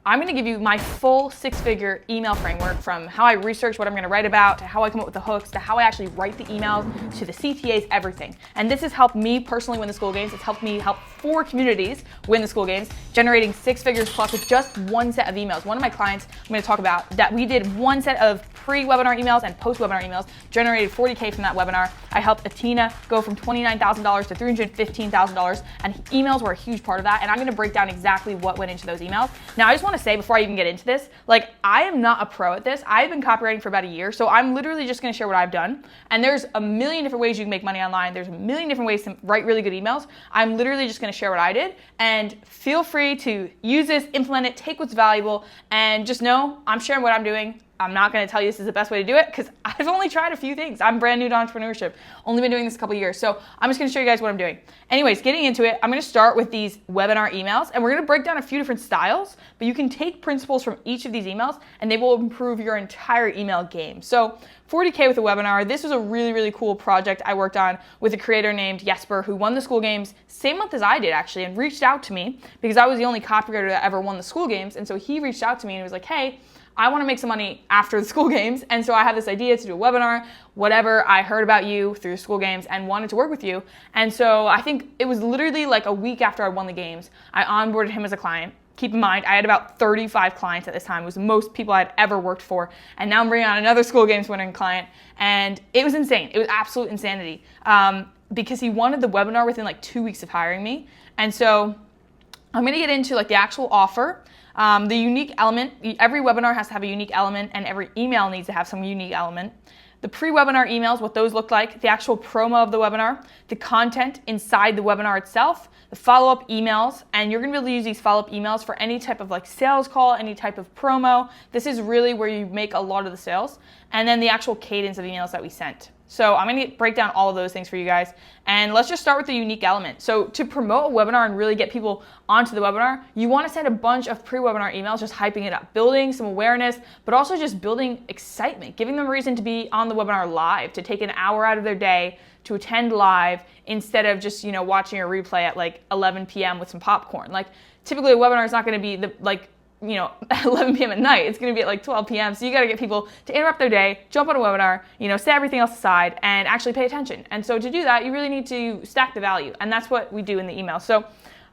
I'm gonna give you my full 6-figure email framework, from how I research what I'm gonna write about, to how I come up with the hooks, to how I actually write the emails, to the CTAs, everything. And this has helped me personally win the school games. It's helped me help 4 communities win the school games, generating 6 figures plus with just one set of emails. One of my clients, I'm gonna talk about, that we did one set of pre-webinar emails and post-webinar emails, generated $40K from that webinar. I helped Atina go from $29,000 to $315,000, and emails were a huge part of that. And I'm gonna break down exactly what went into those emails. Now, I just wanna say before I even get into this, like, I am not a pro at this. I've been copywriting for about a year, so I'm literally just gonna share what I've done. And there's a million different ways you can make money online. There's a million different ways to write really good emails. I'm literally just gonna share what I did, and feel free to use this, implement it, take what's valuable, and just know I'm sharing what I'm doing. I'm not going to tell you this is the best way to do it, because I've only tried a few things. I'm brand new to entrepreneurship. Only been doing this a couple years. So I'm just going to show you guys what I'm doing. Anyways, getting into it, I'm going to start with these webinar emails, and we're going to break down a few different styles, but you can take principles from each of these emails and they will improve your entire email game. So 40K with a webinar. This was a really, really cool project I worked on with a creator named Jesper, who won the school games same month as I did, actually, and reached out to me because I was the only copywriter that ever won the school games. And so he reached out to me and he was like, hey, I want to make some money after the school games, and so I have this idea to do a webinar, whatever. I heard about you through the school games and wanted to work with you. And so I think it was literally like a week after I won the games, I onboarded him as a client. Keep in mind, I had about 35 clients at this time. It was the most people I'd ever worked for. And now I'm bringing on another school games winning client, and it was insane. It was absolute insanity because he wanted the webinar within like 2 weeks of hiring me. And so I'm going to get into like the actual offer. The unique element, every webinar has to have a unique element, and every email needs to have some unique element. The pre-webinar emails, what those look like, the actual promo of the webinar, the content inside the webinar itself, the follow-up emails, and you're gonna be able to use these follow-up emails for any type of like sales call, any type of promo. This is really where you make a lot of the sales. And then the actual cadence of emails that we sent. So I'm going to break down all of those things for you guys. And let's just start with the unique element. So to promote a webinar and really get people onto the webinar, you want to send a bunch of pre-webinar emails just hyping it up, building some awareness, but also just building excitement, giving them a reason to be on the webinar live, to take an hour out of their day to attend live instead of just, you know, watching a replay at like 11 p.m. with some popcorn. Like typically a webinar is not going to be the like, you know, 11 p.m. at night. It's going to be at like 12 p.m. So you got to get people to interrupt their day, jump on a webinar, you know, set everything else aside and actually pay attention. And so to do that, you really need to stack the value. And that's what we do in the email. So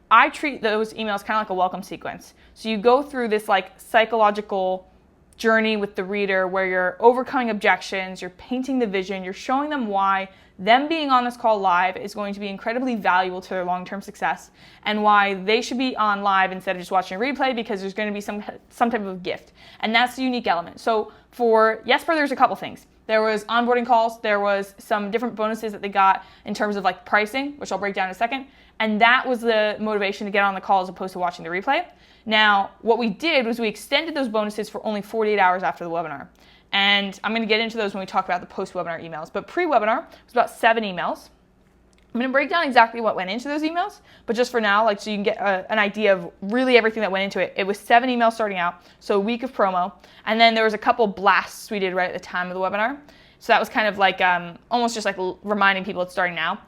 I treat those emails kind of like a welcome sequence. So you go through this like psychological journey with the reader where you're overcoming objections, you're painting the vision, you're showing them why them being on this call live is going to be incredibly valuable to their long-term success, and why they should be on live instead of just watching a replay, because there's going to be some type of gift. And that's the unique element. So for Jesper, there's a couple things. There was onboarding calls, there was some different bonuses that they got in terms of like pricing, which I'll break down in a second. And that was the motivation to get on the call as opposed to watching the replay. Now, what we did was we extended those bonuses for only 48 hours after the webinar. And I'm going to get into those when we talk about the post-webinar emails. But pre-webinar was about 7 emails. I'm going to break down exactly what went into those emails, but just for now, like so you can get an idea of really everything that went into it. It was 7 emails starting out, so a week of promo, and then there was a couple blasts we did right at the time of the webinar. So that was kind of like almost just like reminding people it's starting now.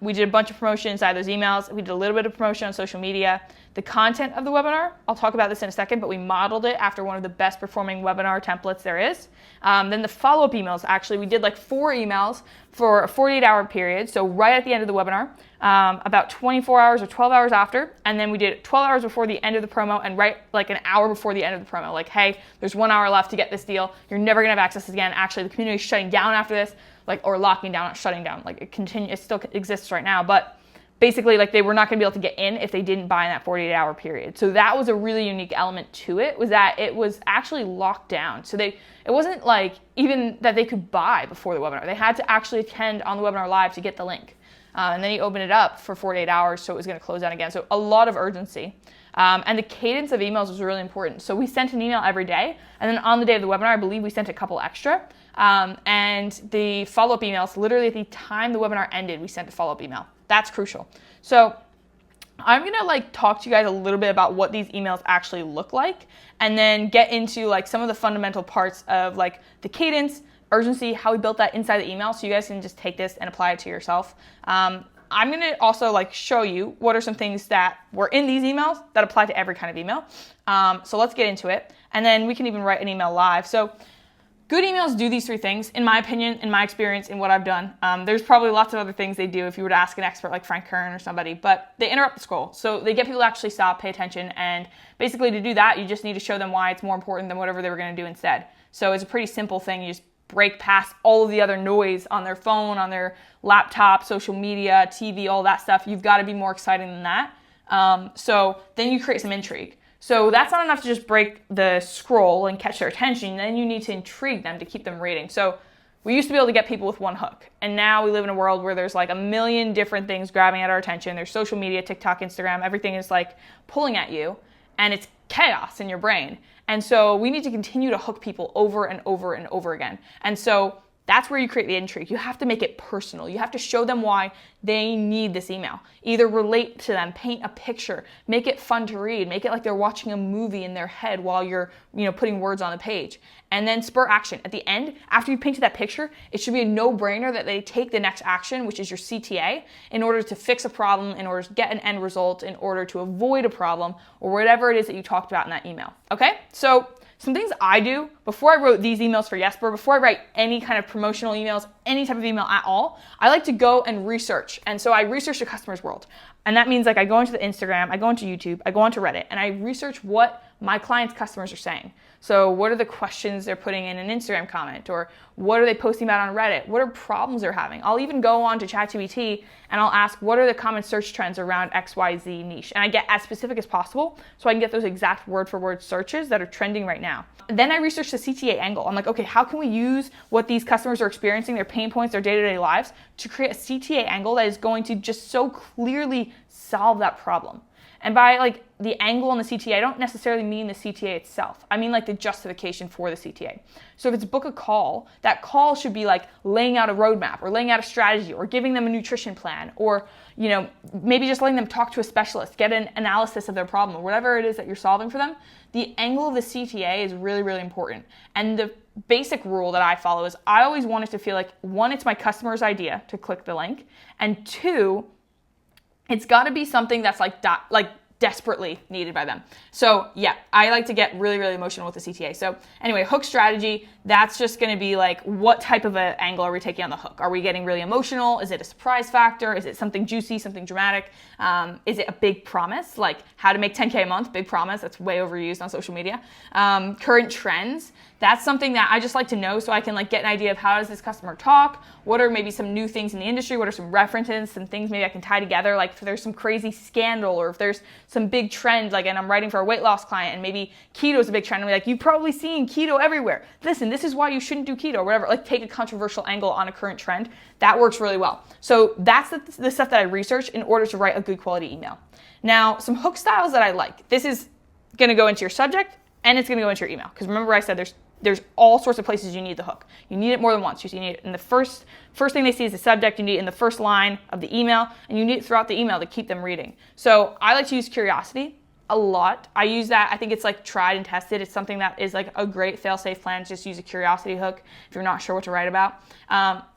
We did a bunch of promotion inside those emails. We did a little bit of promotion on social media. The content of the webinar, I'll talk about this in a second, but we modeled it after one of the best performing webinar templates there is. Then the follow-up emails, actually, we did like 4 emails for a 48-hour period. So right at the end of the webinar, about 24 hours or 12 hours after. And then we did 12 hours before the end of the promo and right like an hour before the end of the promo. Like, hey, there's 1 hour left to get this deal. You're never going to have access again. Actually, the community is shutting down after this, like, or locking down, not shutting down. Like it still exists right now, but basically like they were not going to be able to get in if they didn't buy in that 48-hour period. So that was a really unique element to it, was that it was actually locked down. So it wasn't like even that they could buy before the webinar. They had to actually attend on the webinar live to get the link. And then he opened it up for 48 hours, so it was going to close down again. So a lot of urgency. And the cadence of emails was really important. So we sent an email every day, and then on the day of the webinar, I believe we sent a couple extra. And the follow-up emails, literally at the time the webinar ended, we sent a follow-up email. That's crucial. So I'm gonna like talk to you guys a little bit about what these emails actually look like, and then get into like some of the fundamental parts of like the cadence, urgency, how we built that inside the email, so you guys can just take this and apply it to yourself. I'm going to also like show you what are some things that were in these emails that apply to every kind of email. So let's get into it. And then we can even write an email live. So good emails do these 3 things, in my opinion, in my experience, in what I've done. There's probably lots of other things they do if you were to ask an expert like Frank Kern or somebody, but they interrupt the scroll. So they get people to actually stop, pay attention, and basically to do that, you just need to show them why it's more important than whatever they were going to do instead. So it's a pretty simple thing. You just break past all of the other noise on their phone, on their laptop, social media, TV, all that stuff. You've got to be more exciting than that. So then you create some intrigue. So that's not enough to just break the scroll and catch their attention. Then you need to intrigue them to keep them reading. So we used to be able to get people with one hook. And now we live in a world where there's like a million different things grabbing at our attention. There's social media, TikTok, Instagram, everything is like pulling at you. And it's chaos in your brain. And so we need to continue to hook people over and over and over again. And so that's where you create the intrigue. You have to make it personal. You have to show them why they need this email. Either relate to them, paint a picture, make it fun to read, make it like they're watching a movie in their head while you're, putting words on the page. And then spur action. At the end, after you painted that picture, it should be a no-brainer that they take the next action, which is your CTA, in order to fix a problem, in order to get an end result, in order to avoid a problem, or whatever it is that you talked about in that email. Okay? So some things I do before I wrote these emails for Jesper, before I write any kind of promotional emails, any type of email at all, I like to go and research. And so I research the customer's world. And that means like I go into the Instagram, I go into YouTube, I go into Reddit, and I research what my clients' customers are saying. So what are the questions they're putting in an Instagram comment? Or what are they posting about on Reddit? What are problems they're having? I'll even go on to ChatGPT and I'll ask, what are the common search trends around XYZ niche? And I get as specific as possible so I can get those exact word for word searches that are trending right now. Then I research the CTA angle. I'm like, okay, how can we use what these customers are experiencing, their pain points, their day-to-day lives, to create a CTA angle that is going to just so clearly solve that problem? And by like the angle on the CTA, I don't necessarily mean the CTA itself. I mean like the justification for the CTA. So if it's book a call, that call should be like laying out a roadmap or laying out a strategy or giving them a nutrition plan or, maybe just letting them talk to a specialist, get an analysis of their problem or whatever it is that you're solving for them. The angle of the CTA is really, really important. And the basic rule that I follow is I always want it to feel like, 1, it's my customer's idea to click the link, and 2, it's got to be something that's like desperately needed by them. So yeah, I like to get really, really emotional with the CTA. So anyway, hook strategy, that's just going to be like, what type of an angle are we taking on the hook? Are we getting really emotional? Is it a surprise factor? Is it something juicy, something dramatic? Is it a big promise? Like how to make 10K a month, big promise. That's way overused on social media. Current trends. That's something that I just like to know so I can like get an idea of how does this customer talk? What are maybe some new things in the industry? What are some references, some things maybe I can tie together? Like if there's some crazy scandal or if there's some big trend, like, and I'm writing for a weight loss client and maybe keto is a big trend. And I'm like, you've probably seen keto everywhere. Listen, this is why you shouldn't do keto or whatever. Like take a controversial angle on a current trend. That works really well. So that's the stuff that I research in order to write a good quality email. Now, some hook styles that I like. This is going to go into your subject and it's going to go into your email. Because remember I said there's all sorts of places you need the hook. You need it more than once. You need it in the first thing they see is the subject. You need it in the first line of the email, and you need it throughout the email to keep them reading. So I like to use curiosity a lot. I use that. I think it's like tried and tested. It's something that is like a great fail-safe plan. Just use a curiosity hook if you're not sure what to write about.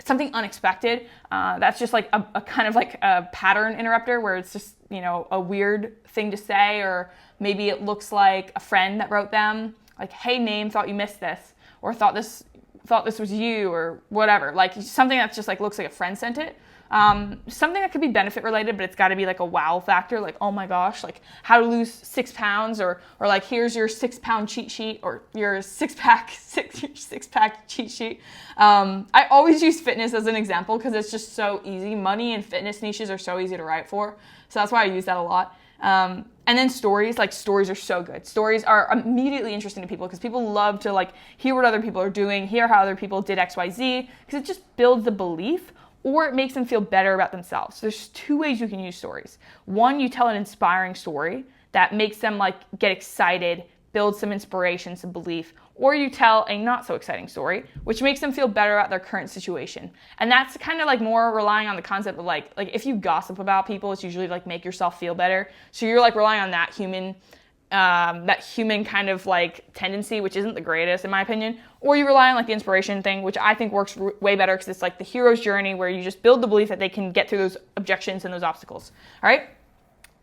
Something unexpected. That's just like a kind of like a pattern interrupter where it's just, a weird thing to say, or maybe it looks like a friend that wrote them. Like, hey, name, thought you missed this, or thought this was you, or whatever. Like something that's just like looks like a friend sent it. Something that could be benefit related, but it's got to be like a wow factor. Like, oh my gosh, like how to lose 6 pounds, or like here's your 6-pound cheat sheet, or your six pack cheat sheet. I always use fitness as an example because it's just so easy. Money and fitness niches are so easy to write for, so that's why I use that a lot. And then stories are so good. Stories are immediately interesting to people because people love to like hear what other people are doing, hear how other people did XYZ, because it just builds the belief or it makes them feel better about themselves. So there's 2 ways you can use stories. 1, you tell an inspiring story that makes them like get excited, build some inspiration, some belief, or you tell a not so exciting story, which makes them feel better about their current situation. And that's kind of like more relying on the concept of like if you gossip about people, it's usually like make yourself feel better. So you're like relying on that human that human kind of like tendency, which isn't the greatest in my opinion, or you rely on like the inspiration thing, which I think works way better because it's like the hero's journey where you just build the belief that they can get through those objections and those obstacles. All right.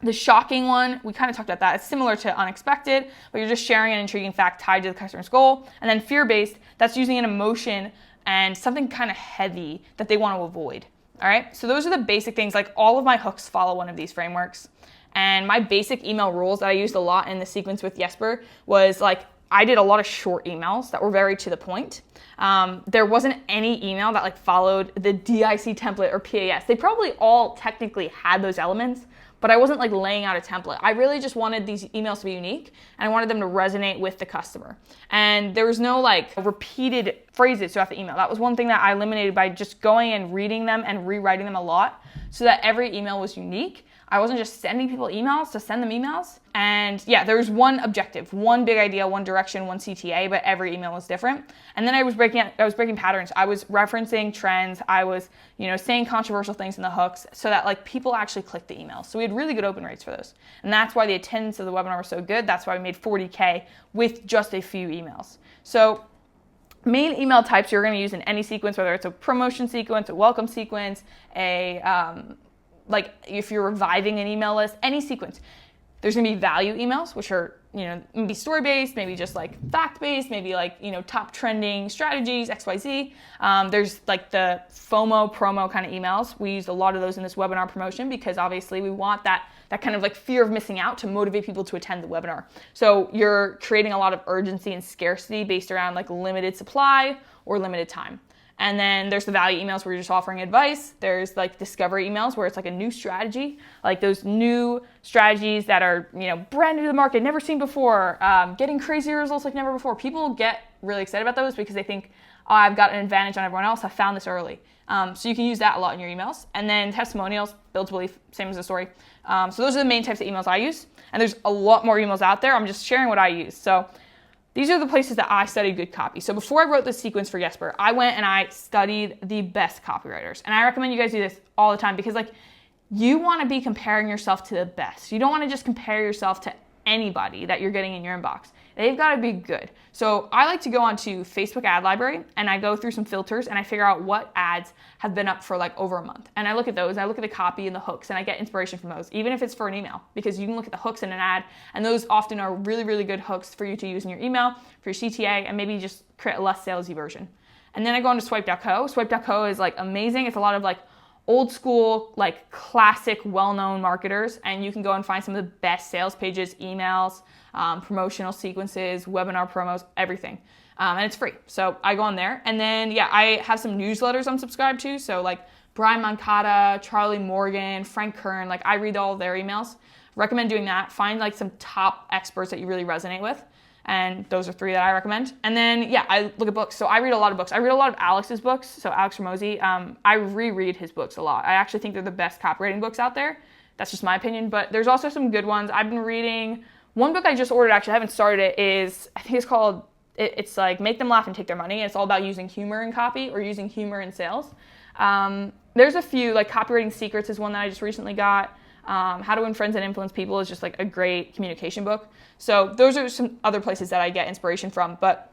The shocking one, we kind of talked about that. It's similar to unexpected, but you're just sharing an intriguing fact tied to the customer's goal. And then fear-based, that's using an emotion and something kind of heavy that they want to avoid. All right. So those are the basic things. Like all of my hooks follow one of these frameworks. And my basic email rules that I used a lot in the sequence with Jesper was like, I did a lot of short emails that were very to the point. There wasn't any email that like followed the DIC template or PAS. They probably all technically had those elements, but I wasn't like laying out a template. I really just wanted these emails to be unique and I wanted them to resonate with the customer. And there was no like repeated phrases throughout the email. That was one thing that I eliminated by just going and reading them and rewriting them a lot so that every email was unique. I wasn't just sending people emails to send them emails. And yeah, there was one objective, one big idea, one direction, one CTA, but every email was different. And then I was breaking patterns. I was referencing trends. I was, saying controversial things in the hooks so that like people actually clicked the emails. So we had really good open rates for those. And that's why the attendance of the webinar was so good. That's why we made 40K with just a few emails. So main email types you're going to use in any sequence, whether it's a promotion sequence, a welcome sequence, like if you're reviving an email list, any sequence, there's gonna be value emails, which are, maybe story-based, maybe just like fact-based, maybe like, top trending strategies, XYZ. There's like the FOMO promo kind of emails. We used a lot of those in this webinar promotion because obviously we want that kind of like fear of missing out to motivate people to attend the webinar. So you're creating a lot of urgency and scarcity based around like limited supply or limited time. And then there's the value emails where you're just offering advice. There's like discovery emails where it's like a new strategy, like those new strategies that are, brand new to the market, never seen before, getting crazy results like never before. People get really excited about those because they think, oh, I've got an advantage on everyone else. I found this early. So you can use that a lot in your emails. And then testimonials, builds belief, same as the story. So those are the main types of emails I use. And there's a lot more emails out there. I'm just sharing what I use. So these are the places that I studied good copy. So before I wrote this sequence for Jesper, I went and I studied the best copywriters. And I recommend you guys do this all the time because like you want to be comparing yourself to the best. You don't want to just compare yourself to anybody that you're getting in your inbox. They've got to be good. So I like to go onto Facebook ad library and I go through some filters and I figure out what ads have been up for like over a month. And I look at those, and I look at the copy and the hooks and I get inspiration from those, even if it's for an email, because you can look at the hooks in an ad and those often are really, really good hooks for you to use in your email, for your CTA, and maybe just create a less salesy version. And then I go into Swipe.co. Swipe.co is like amazing. It's a lot of like old school, like classic, well-known marketers, and you can go and find some of the best sales pages, emails, promotional sequences, webinar promos, everything. And it's free. So I go on there. And then, I have some newsletters I'm subscribed to. So like Brian Moncada, Charlie Morgan, Frank Kern, like I read all of their emails. Recommend doing that. Find like some top experts that you really resonate with. And those are 3 that I recommend. And then, I look at books. So I read a lot of books. I read a lot of Alex's books. So Alex Hormozi, I reread his books a lot. I actually think they're the best copywriting books out there. That's just my opinion. But there's also some good ones. I've been reading one book I just ordered, actually, I haven't started it, I think it's called, it's like Make Them Laugh and Take Their Money. And it's all about using humor in copy or using humor in sales. There's a few, like Copywriting Secrets is one that I just recently got. How to Win Friends and Influence People is just like a great communication book. So those are some other places that I get inspiration from. But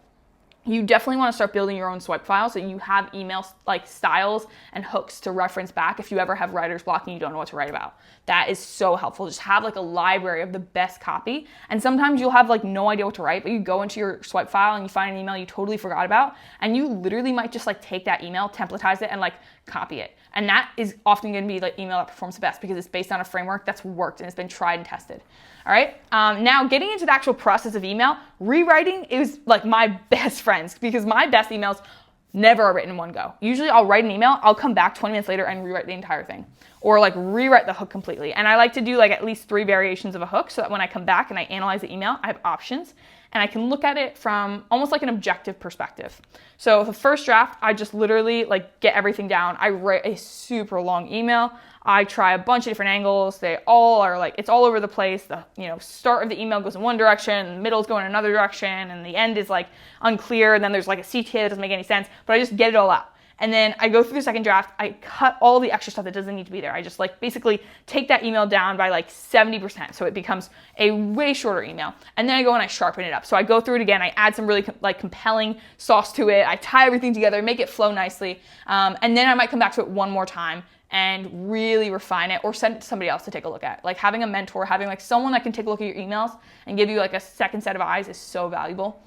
you definitely want to start building your own swipe file so you have email like styles and hooks to reference back if you ever have writer's block and you don't know what to write about. That is so helpful. Just have like a library of the best copy. And sometimes you'll have like no idea what to write, but you go into your swipe file and you find an email you totally forgot about, and you literally might just like take that email, templatize it, and like copy it. And that is often going to be the email that performs the best because it's based on a framework that's worked and it's been tried and tested. All right. Now getting into the actual process of email, rewriting is like my best friends because my best emails never are written in one go. Usually I'll write an email, I'll come back 20 minutes later and rewrite the entire thing, or like rewrite the hook completely. And I like to do like at least 3 variations of a hook so that when I come back and I analyze the email, I have options and I can look at it from almost like an objective perspective. So the first draft, I just literally like get everything down. I write a super long email. I try a bunch of different angles. They all are like, it's all over the place. The start of the email goes in one direction, the middle is going in another direction, and the end is like unclear. And then there's like a CTA that doesn't make any sense, but I just get it all out. And then I go through the second draft, I cut all the extra stuff that doesn't need to be there. I just like basically take that email down by like 70%. So it becomes a way shorter email. And then I go and I sharpen it up. So I go through it again, I add some really like compelling sauce to it. I tie everything together, make it flow nicely. And then I might come back to it one more time and really refine it or send it to somebody else to take a look at. Like having a mentor, having like someone that can take a look at your emails and give you like a second set of eyes is so valuable.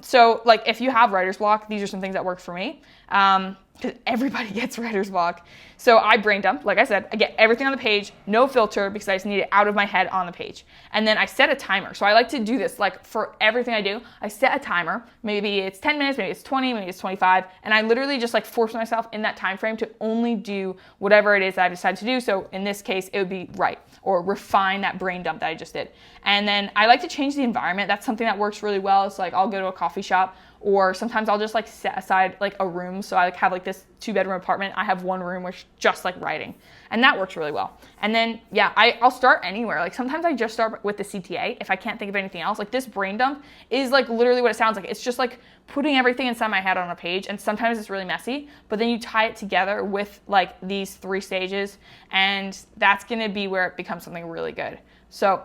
So like if you have writer's block, these are some things that work for me. Because everybody gets writer's block. So I brain dump, like I said, I get everything on the page, no filter because I just need it out of my head on the page. And then I set a timer. So I like to do this like for everything I do. I set a timer. Maybe it's 10 minutes, maybe it's 20, maybe it's 25. And I literally just like force myself in that time frame to only do whatever it is that I decided to do. So in this case, it would be write or refine that brain dump that I just did. And then I like to change the environment. That's something that works really well. It's like I'll go to a coffee shop, or sometimes I'll just like set aside like a room. So I like have like this 2-bedroom apartment. I have one room which just like writing, and that works really well. And then yeah, I'll start anywhere. Like sometimes I just start with the CTA if I can't think of anything else. Like this brain dump is like literally what it sounds like. It's just like putting everything inside my head on a page, and sometimes it's really messy, but then you tie it together with like these 3 stages, and that's gonna be where it becomes something really good. So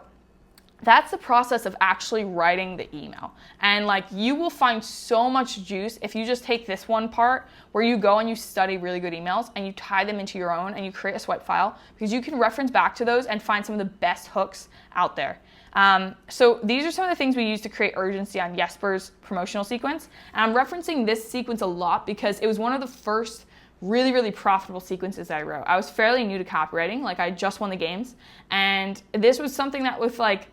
that's the process of actually writing the email. And like you will find so much juice if you just take this one part where you go and you study really good emails and you tie them into your own and you create a swipe file, because you can reference back to those and find some of the best hooks out there. So these are some of the things we use to create urgency on Jesper's promotional sequence. And I'm referencing this sequence a lot because it was one of the first really, really profitable sequences I wrote. I was fairly new to copywriting, like I just won the games. And this was something that with like,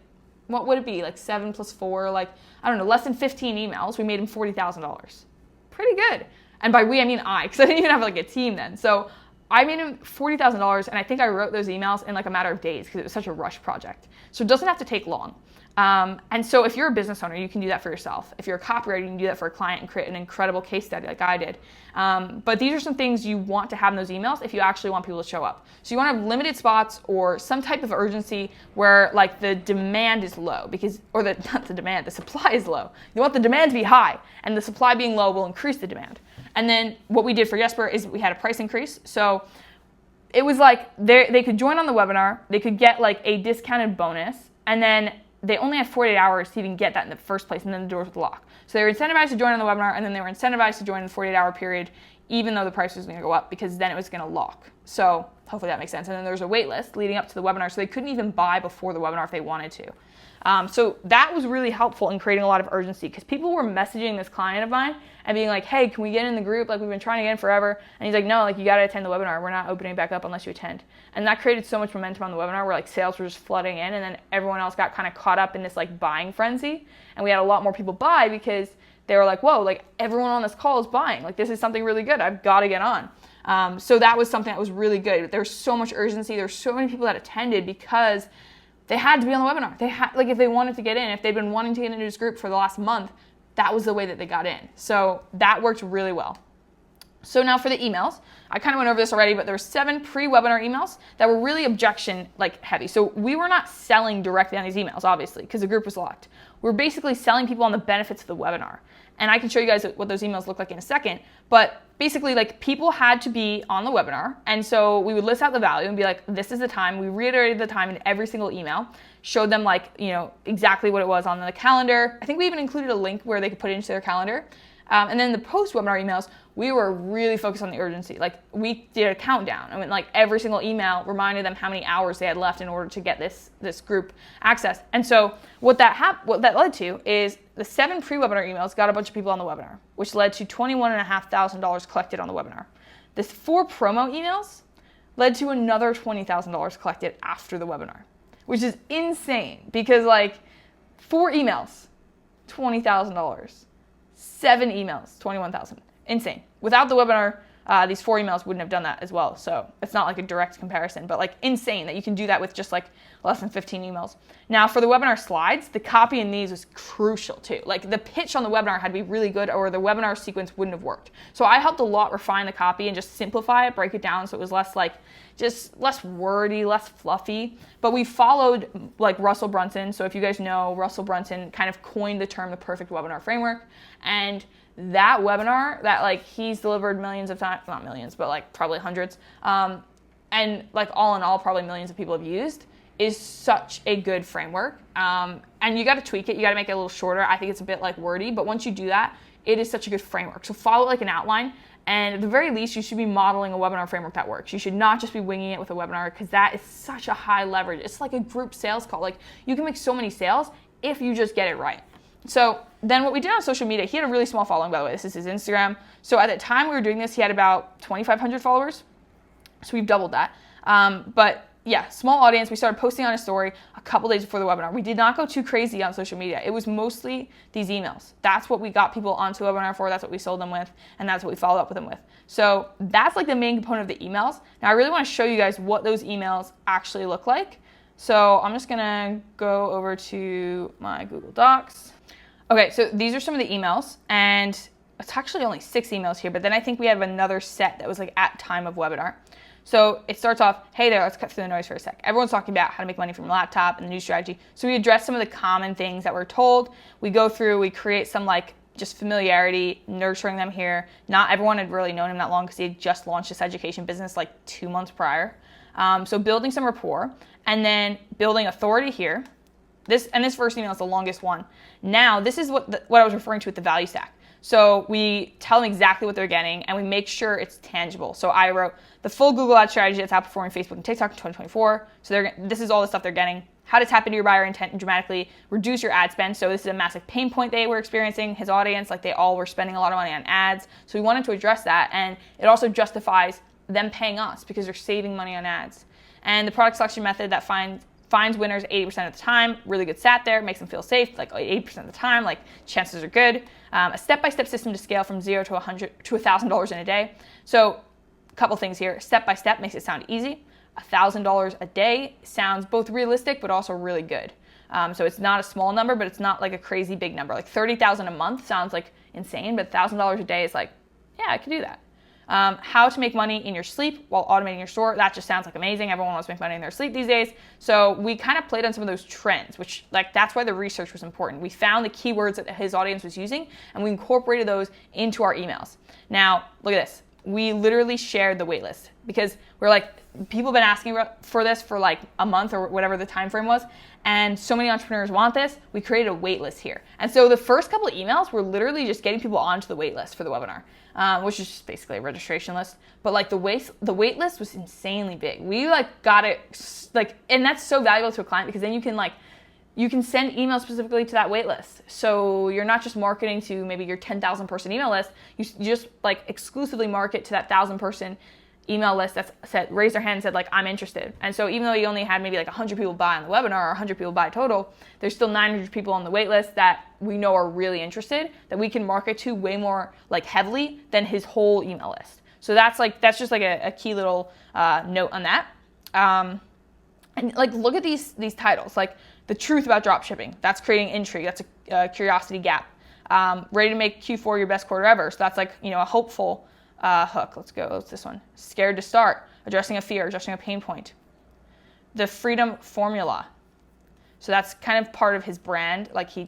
what would it be? Like 7 + 4, like, I don't know, less than 15 emails. We made him $40,000. Pretty good. And by we, I mean I, because I didn't even have like a team then. So I made him $40,000, and I think I wrote those emails in like a matter of days because it was such a rush project. So it doesn't have to take long. And so if you're a business owner, you can do that for yourself. If you're a copywriter, you can do that for a client and create an incredible case study like I did. But these are some things you want to have in those emails if you actually want people to show up. So you want to have limited spots or some type of urgency where like the demand is low, because, or not the demand, the supply is low. You want the demand to be high, and the supply being low will increase the demand. And then what we did for Jesper is we had a price increase. So it was like they could join on the webinar, they could get like a discounted bonus, and then they only had 48 hours to even get that in the first place, and then the doors would lock. So they were incentivized to join on the webinar, and then they were incentivized to join in the 48-hour period, even though the price was going to go up, because then it was going to lock. So hopefully that makes sense. And then there's a wait list leading up to the webinar, so they couldn't even buy before the webinar if they wanted to. So that was really helpful in creating a lot of urgency, because people were messaging this client of mine and being like, hey, can we get in the group? Like, we've been trying to get in forever. And he's like, no, like, you got to attend the webinar. We're not opening back up unless you attend. And that created so much momentum on the webinar where like sales were just flooding in, and then everyone else got kind of caught up in this like buying frenzy. And we had a lot more people buy because they were like, whoa, like everyone on this call is buying. Like, this is something really good. I've got to get on. So that was something that was really good. There was so much urgency. There were so many people that attended because they had to be on the webinar. They had, like, if they wanted to get in, if they'd been wanting to get into this group for the last month, that was the way that they got in. So that worked really well. So now for the emails, I kind of went over this already, but there were 7 pre-webinar emails that were really objection like heavy. So we were not selling directly on these emails, obviously, because the group was locked. We're basically selling people on the benefits of the webinar. And I can show you guys what those emails look like in a second. But basically, like, people had to be on the webinar. And so we would list out the value and be like, this is the time. We reiterated the time in every single email, showed them like, you know, exactly what it was on the calendar. I think we even included a link where they could put it into their calendar. And then the post-webinar emails, we were really focused on the urgency. Like, we did a countdown. I mean, like, every single email reminded them how many hours they had left in order to get this group access. And so what that led to is the 7 pre-webinar emails got a bunch of people on the webinar, which led to $21,500 collected on the webinar. The 4 promo emails led to another $20,000 collected after the webinar, which is insane because, like, 4 emails, $20,000. 7 emails, $21,000. Insane. Without the webinar, these 4 emails wouldn't have done that as well. So it's not like a direct comparison, but like insane that you can do that with just like less than 15 emails. Now for the webinar slides, the copy in these was crucial too. Like, the pitch on the webinar had to be really good, or the webinar sequence wouldn't have worked. So I helped a lot refine the copy and just simplify it, break it down so it was less like just less wordy, less fluffy. But we followed like Russell Brunson. So if you guys know, Russell Brunson kind of coined the term the perfect webinar framework. And that webinar that like he's delivered millions of times, not millions, but like probably hundreds, and like all in all, probably millions of people have used, is such a good framework. And you got to tweak it. You got to make it a little shorter. I think it's a bit like wordy, but once you do that, it is such a good framework. So follow it like an outline. And at the very least, you should be modeling a webinar framework that works. You should not just be winging it with a webinar, because that is such a high leverage. It's like a group sales call. Like you can make so many sales if you just get it right. So then what we did on social media, he had a really small following, by the way. This is his Instagram. So at the time we were doing this, he had about 2,500 followers. So we've doubled that. But yeah, small audience. We started posting on his story a couple days before the webinar. We did not go too crazy on social media. It was mostly these emails. That's what we got people onto the webinar for. That's what we sold them with. And that's what we followed up with them with. So that's like the main component of the emails. Now I really want to show you guys what those emails actually look like. So I'm just going to go over to my Google Docs. Okay, so these are some of the emails, and it's actually only 6 emails here, but then I think we have another set that was like at time of webinar. So it starts off, hey there, let's cut through the noise for a sec. Everyone's talking about how to make money from a laptop and the new strategy. So we address some of the common things that we're told. We go through, we create some like just familiarity, nurturing them here. Not everyone had really known him that long because he had just launched this education business like 2 months prior. So building some rapport, and then building authority here. This first email is the longest one. Now, this is what I was referring to with the value stack. So we tell them exactly what they're getting, and we make sure it's tangible. So I wrote the full Google Ad strategy that's outperforming Facebook and TikTok in 2024. So this is all the stuff they're getting. How to tap into your buyer intent and dramatically reduce your ad spend. So this is a massive pain point they were experiencing, his audience, like they all were spending a lot of money on ads. So we wanted to address that, and it also justifies them paying us because they're saving money on ads. And the product selection method that finds winners 80% of the time, really good stat there, makes them feel safe, like 80% of the time, like chances are good. A step-by-step system to scale from $0 to $1,000 in a day. So a couple things here. Step-by-step makes it sound easy. $1,000 a day sounds both realistic, but also really good. So it's not a small number, but it's not like a crazy big number. Like $30,000 a month sounds like insane, but $1,000 a day is like, yeah, I could do that. How to make money in your sleep while automating your store. That just sounds like amazing. Everyone wants to make money in their sleep these days. So we kind of played on some of those trends, which like that's why the research was important. We found the keywords that his audience was using, and we incorporated those into our emails. Now, look at this. We literally shared the waitlist because we're like, people have been asking for this for like a month or whatever the time frame was, and so many entrepreneurs want this. We created a waitlist here. And so the first couple of emails were literally just getting people onto the waitlist for the webinar. Which is just basically a registration list. But like the wait list was insanely big. We like got it like, and that's so valuable to a client because then you can send emails specifically to that wait list. So you're not just marketing to maybe your 10,000 person email list. You just like exclusively market to that 1,000 person email list that's said, raised their hand and said like, I'm interested. And so even though you only had maybe like 100 people buy on the webinar or 100 people buy total, there's still 900 people on the wait list that we know are really interested that we can market to way more like heavily than his whole email list. So that's just like a key little note on that. And like, look at these titles, like the truth about drop shipping. That's creating intrigue. That's a curiosity gap. Ready to make Q4 your best quarter ever. So that's like, a hopeful hook. Let's go. It's this one. Scared to start. Addressing a fear, addressing a pain point. The freedom formula. So that's kind of part of his brand. Like he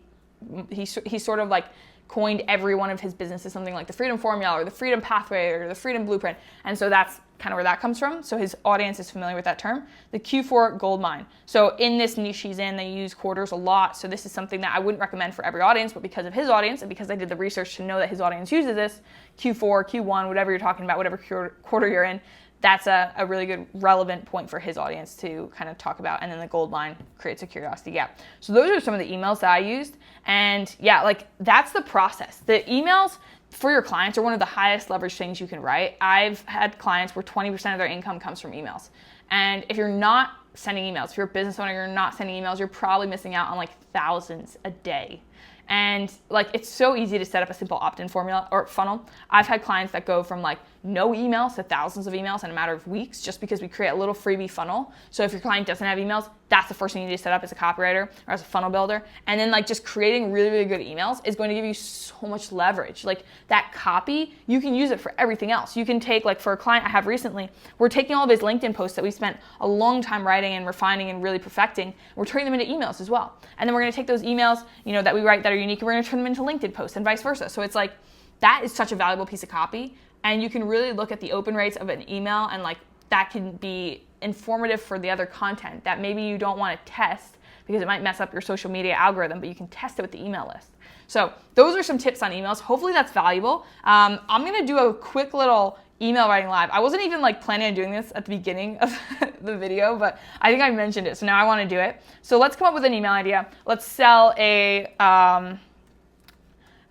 sort of like coined every one of his businesses something like the freedom formula or the freedom pathway or the freedom blueprint. And so that's kind of where that comes from. So his audience is familiar with that term. The Q4 gold mine. So in this niche he's in, they use quarters a lot. So this is something that I wouldn't recommend for every audience, but because of his audience and because I did the research to know that his audience uses this, Q4, Q1, whatever you're talking about, whatever quarter you're in, that's a really good relevant point for his audience to kind of talk about. And then the gold mine creates a curiosity gap. So those are some of the emails that I used. And yeah, like that's the process. The emails for your clients are one of the highest leverage things you can write. I've had clients where 20% of their income comes from emails. And if you're not sending emails, if you're a business owner, you're not sending emails, you're probably missing out on like thousands a day. And like, it's so easy to set up a simple opt-in formula or funnel. I've had clients that go from like no emails to thousands of emails in a matter of weeks just because we create a little freebie funnel. So if your client doesn't have emails, that's the first thing you need to set up as a copywriter or as a funnel builder. And then like just creating really, really good emails is going to give you so much leverage. Like that copy, you can use it for everything else. You can take, like for a client I have recently, we're taking all of his LinkedIn posts that we spent a long time writing and refining and really perfecting. We're turning them into emails as well. And then we're going to take those emails, that we write that are unique, and we're going to turn them into LinkedIn posts and vice versa. So it's like, that is such a valuable piece of copy. And you can really look at the open rates of an email, and like that can be informative for the other content that maybe you don't want to test because it might mess up your social media algorithm, but you can test it with the email list. So those are some tips on emails. Hopefully that's valuable. I'm going to do a quick little email writing live. I wasn't even like planning on doing this at the beginning of the video, but I think I mentioned it, so now I want to do it. So let's come up with an email idea. Let's sell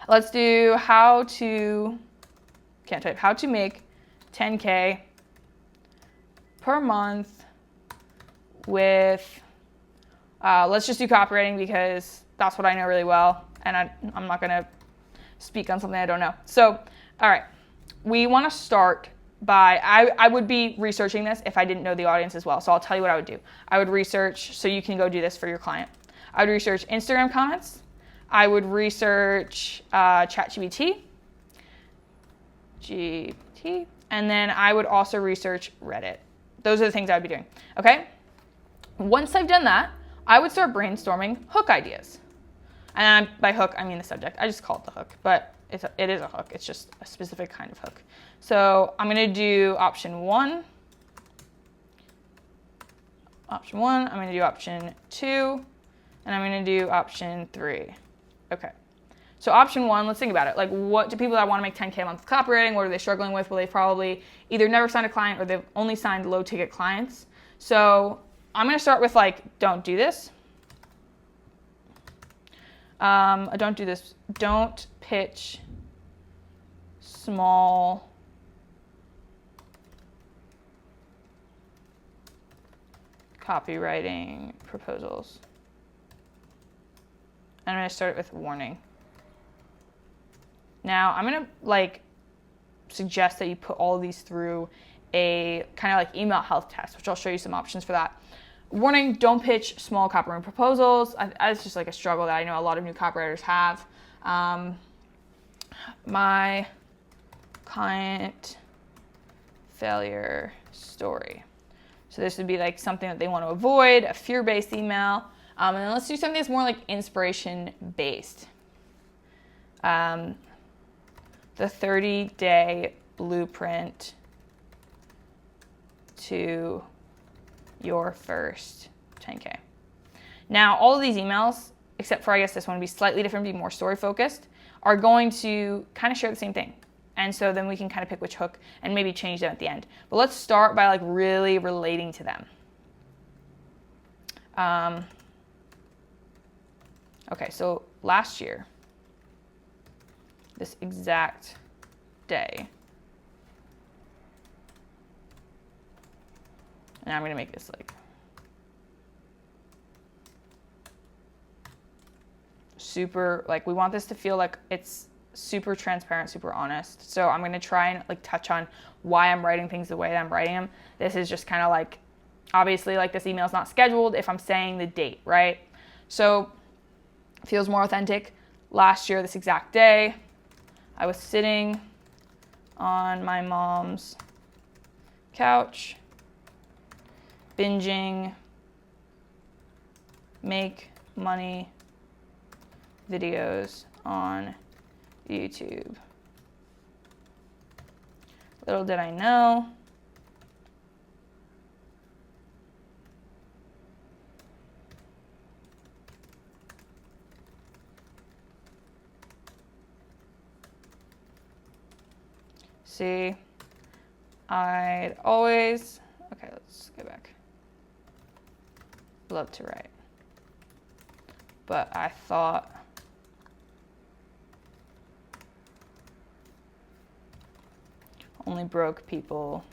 let's do how to make 10K per month with, let's just do copywriting because that's what I know really well, and I'm not going to speak on something I don't know. So, all right. We want to start by, I would be researching this if I didn't know the audience as well. So I'll tell you what I would do. I would research, so you can go do this for your client. I would research Instagram comments. I would research ChatGPT, and then I would also research Reddit. Those are the things I would be doing, okay? Once I've done that, I would start brainstorming hook ideas. And by hook, I mean the subject. I just call it the hook, but it is a hook. It's just a specific kind of hook. So I'm going to do option one. I'm going to do option 2, and I'm going to do option 3. Okay. So option 1, let's think about it. Like, what do people that want to make 10K a month with copywriting, what are they struggling with? Well, they've probably either never signed a client or they've only signed low ticket clients. So I'm going to start with like, don't do this. Don't do this. Don't pitch small copywriting proposals. I'm going to start it with warning. Now I'm going to like suggest that you put all of these through a kind of like email health test, which I'll show you some options for that. Warning, don't pitch small copywriting proposals. It's just like a struggle that I know a lot of new copywriters have. My client failure story. So this would be like something that they want to avoid, a fear-based email. And then let's do something that's more like inspiration-based. The 30-day blueprint to your first 10K. Now, all of these emails, except for I guess this one would be slightly different, be more story-focused, are going to kind of share the same thing. And so then we can kind of pick which hook and maybe change them at the end. But let's start by like really relating to them. Okay, so last year, this exact day, and I'm going to make this like super, like we want this to feel like it's super transparent, super honest. So I'm going to try and like touch on why I'm writing things the way that I'm writing them. This is just kind of like, obviously like this email is not scheduled if I'm saying the date, right? So it feels more authentic. Last year, this exact day, I was sitting on my mom's couch, binging make money videos on YouTube. Little did I know, see, I'd always, okay, let's go back. Love to write, but I thought only broke people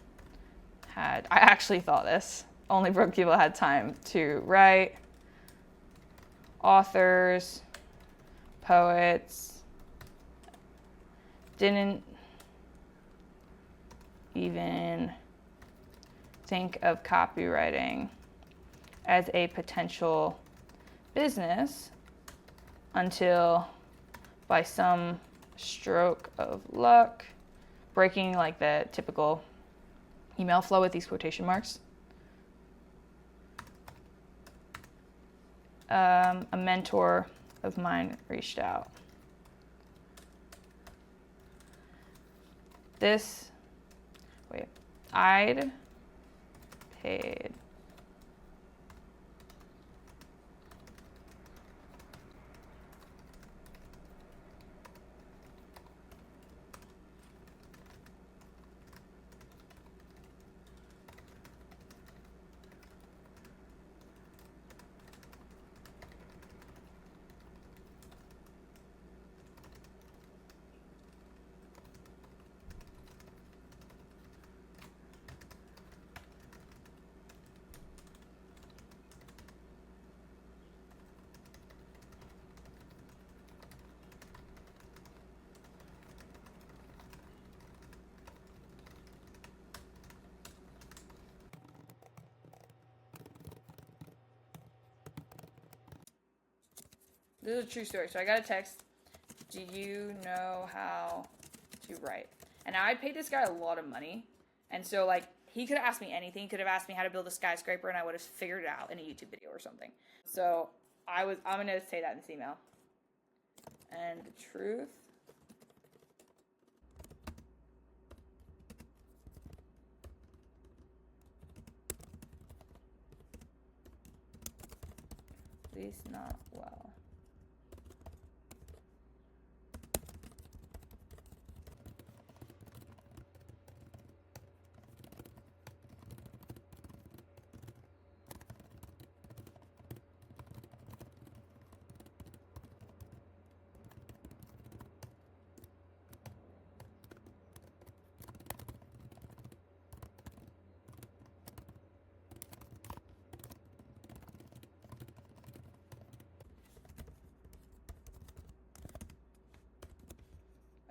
had, I actually thought this, only broke people had time to write. Authors poets didn't even think of copywriting as a potential business until, by some stroke of luck, breaking like the typical email flow with these quotation marks. A mentor of mine reached out. I'd paid This is a true story. So I got a text, do you know how to write? And now I paid this guy a lot of money. And so like he could have asked me anything. He could have asked me how to build a skyscraper and I would have figured it out in a YouTube video or something. So I'm going to say that in this email. And the truth, at least not well.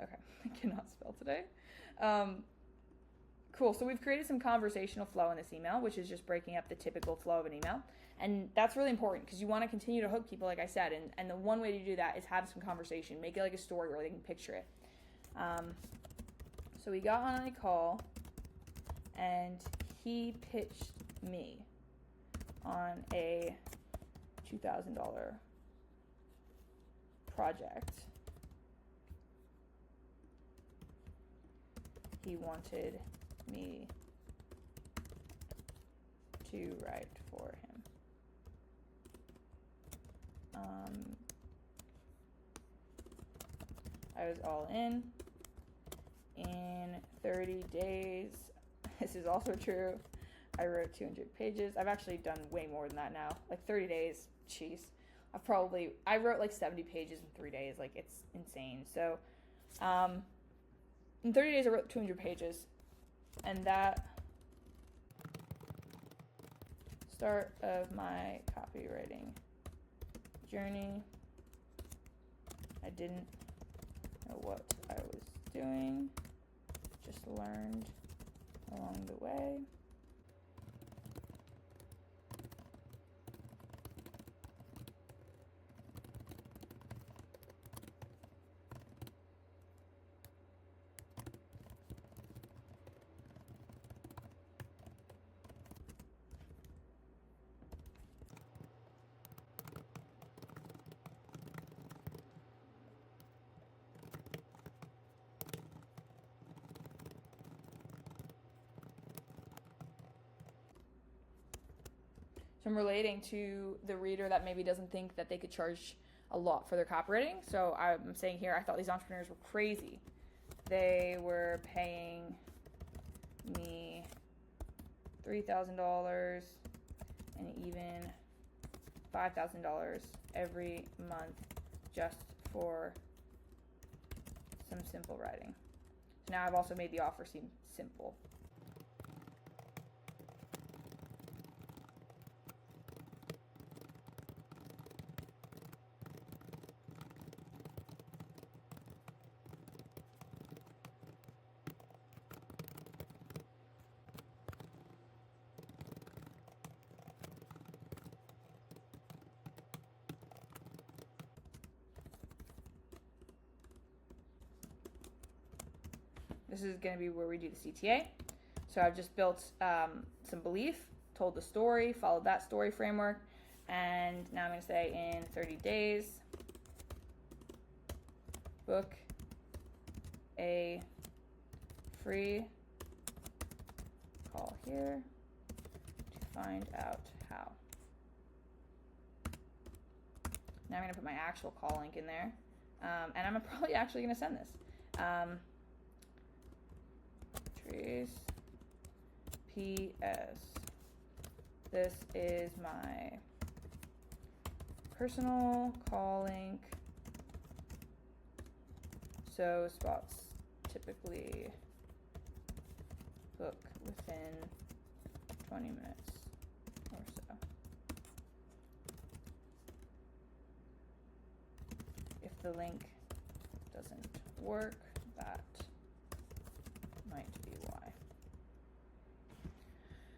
Okay, I cannot spell today. Cool, so we've created some conversational flow in this email, which is just breaking up the typical flow of an email. And that's really important because you want to continue to hook people, like I said. And the one way to do that is have some conversation. Make it like a story where they can picture it. So we got on a call, and he pitched me on a $2,000 project. He wanted me to write for him. I was all in 30 days. This is also true. I wrote 200 pages. I've actually done way more than that now. Like 30 days, jeez. I wrote like 70 pages in 3 days. Like it's insane. So, in 30 days I wrote 200 pages, and that start of my copywriting journey, I didn't know what I was doing, just learned along the way. So I'm relating to the reader that maybe doesn't think that they could charge a lot for their copywriting. So I'm saying here, I thought these entrepreneurs were crazy. They were paying me $3,000 and even $5,000 every month just for some simple writing. So now I've also made the offer seem simple. This is going to be where we do the CTA. So I've just built some belief, told the story, followed that story framework, and now I'm going to say in 30 days, book a free call here to find out how. Now I'm going to put my actual call link in there, and I'm probably actually going to send this. Trace PS. This is my personal call link. So spots typically book within 20 minutes or so. If the link doesn't work, that might be why.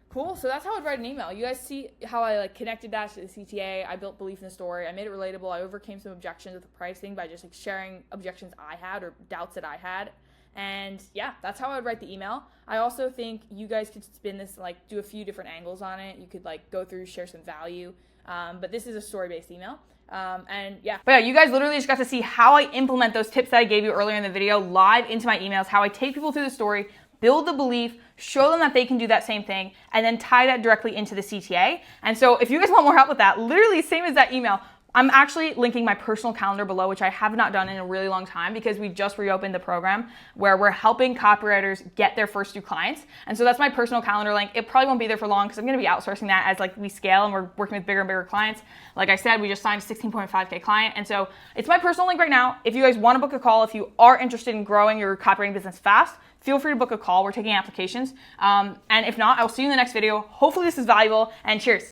Cool, so that's how I'd write an email. You guys see how I connected that to the CTA. I built belief in the story. I made it relatable. I overcame some objections with the pricing by just sharing objections I had or doubts that I had. And yeah, that's how I would write the email. I also think you guys could spin this, do a few different angles on it. You could go through, share some value. But this is a story-based email. But yeah, you guys literally just got to see how I implement those tips that I gave you earlier in the video live into my emails, how I take people through the story, build the belief, show them that they can do that same thing, and then tie that directly into the CTA. And so if you guys want more help with that, literally same as that email, I'm actually linking my personal calendar below, which I have not done in a really long time because we just reopened the program where we're helping copywriters get their first 2 clients. And so that's my personal calendar link. It probably won't be there for long because I'm going to be outsourcing that as we scale and we're working with bigger and bigger clients. Like I said, we just signed a 16.5K client. And so it's my personal link right now. If you guys want to book a call, if you are interested in growing your copywriting business fast, feel free to book a call. We're taking applications. And if not, I'll see you in the next video. Hopefully this is valuable, and cheers.